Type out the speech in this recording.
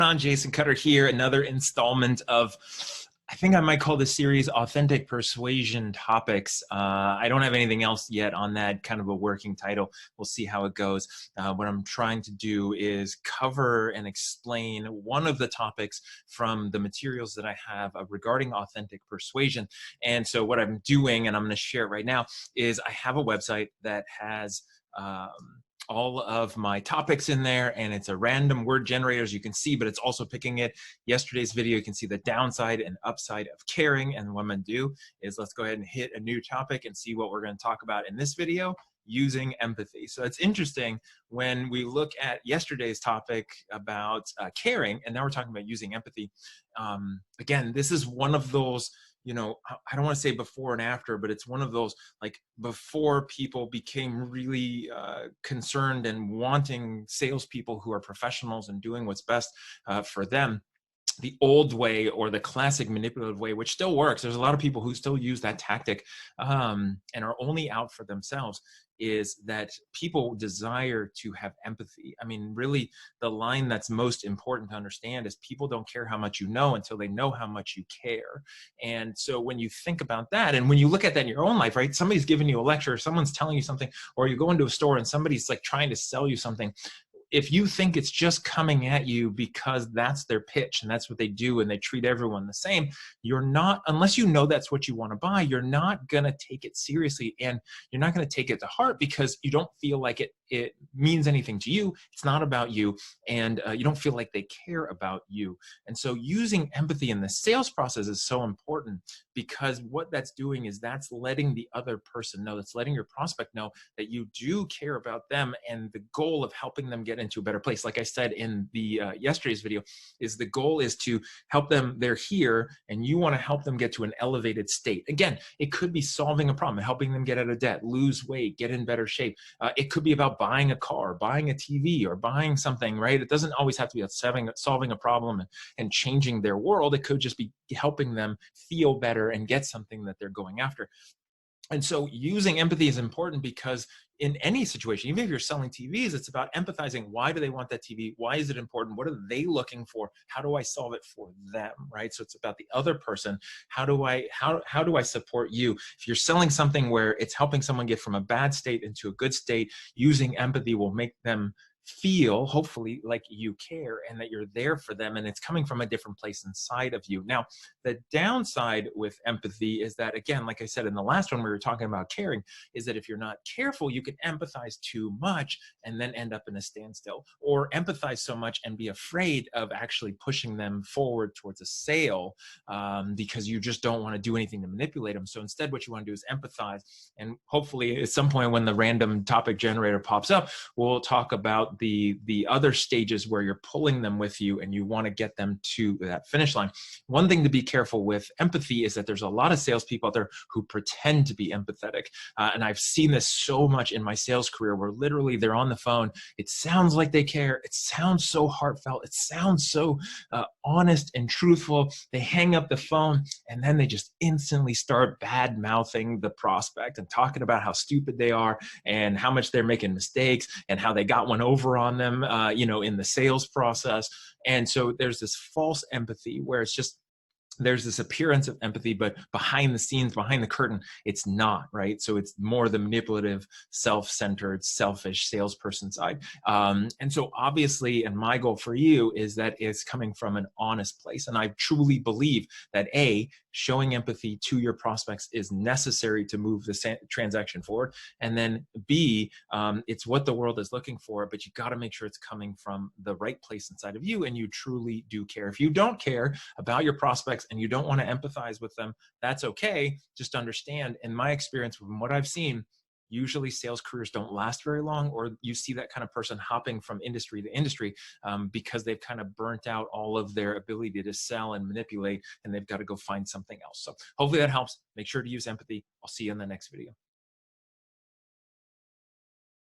On, Jason Cutter here, another installment of, I think I might call this series Authentic Persuasion Topics. I don't have anything else yet on that kind of a working title. We'll see how it goes. What I'm trying to do is cover and explain one of the topics from the materials that I have regarding authentic persuasion. And so what I'm doing, and I'm going to share it right now, is I have a website that has all of my topics in there, and it's a random word generator, as you can see, but it's also picking it. Yesterday's video, you can see the downside and upside of caring. And what I'm going to do is let's go ahead and hit a new topic and see what we're going to talk about in this video: using empathy. So it's interesting when we look at yesterday's topic about caring, and now we're talking about using empathy. Again, this is one of those, you know, I don't want to say before and after, but it's one of those, like, before people became really concerned and wanting salespeople who are professionals and doing what's best for them. The old way, or the classic manipulative way, which still works, there's a lot of people who still use that tactic and are only out for themselves, is that people desire to have empathy. I mean, really, the line that's most important to understand is people don't care how much you know until they know how much you care. And so when you think about that, and when you look at that in your own life, right, somebody's giving you a lecture, someone's telling you something, or you go into a store and somebody's like trying to sell you something. If you think it's just coming at you because that's their pitch and that's what they do and they treat everyone the same, you're not, unless you know that's what you want to buy, you're not going to take it seriously, and you're not going to take it to heart because you don't feel like it means anything to you. It's not about you, and you don't feel like they care about you. And so using empathy in the sales process is so important, because what that's doing is that's letting the other person know, that's letting your prospect know that you do care about them, and the goal of helping them get into a better place. Like I said in the yesterday's video, is the goal is to help them. They're here, and you want to help them get to an elevated state. Again, it could be solving a problem, helping them get out of debt, lose weight, get in better shape. It could be about buying a car, buying a TV, or buying something, right? It doesn't always have to be about solving a problem and changing their world. It could just be helping them feel better and get something that they're going after. And so using empathy is important, because in any situation, even if you're selling TVs, it's about empathizing. Why do they want that TV? Why is it important? What are they looking for? How do I solve it for them, right? So it's about the other person. How do I support you? If you're selling something where it's helping someone get from a bad state into a good state, using empathy will make them feel, hopefully, like you care and that you're there for them, and it's coming from a different place inside of you. Now, the downside with empathy is that, again, like I said in the last one, we were talking about caring, is that if you're not careful, you can empathize too much and then end up in a standstill, or empathize so much and be afraid of actually pushing them forward towards a sale, because you just don't want to do anything to manipulate them. So instead, what you want to do is empathize, and hopefully at some point when the random topic generator pops up, we'll talk about the other stages where you're pulling them with you and you want to get them to that finish line. One thing to be careful with empathy is that there's a lot of salespeople out there who pretend to be empathetic. And I've seen this so much in my sales career, where literally they're on the phone. It sounds like they care. It sounds so heartfelt. It sounds so honest and truthful. They hang up the phone, and then they just instantly start bad mouthing the prospect and talking about how stupid they are and how much they're making mistakes and how they got one over on them, in the sales process. And so there's this false empathy where it's just, there's this appearance of empathy, but behind the scenes, behind the curtain, it's not, right? So it's more the manipulative, self-centered, selfish salesperson side. And so obviously, and my goal for you is that it's coming from an honest place. And I truly believe that showing empathy to your prospects is necessary to move the transaction forward. And then B, it's what the world is looking for, but you got to make sure it's coming from the right place inside of you, and you truly do care. If you don't care about your prospects and you don't want to empathize with them, that's okay. Just understand, in my experience, from what I've seen, usually sales careers don't last very long, or you see that kind of person hopping from industry to industry because they've kind of burnt out all of their ability to sell and manipulate, and they've got to go find something else. So hopefully that helps. Make sure to use empathy. I'll see you in the next video.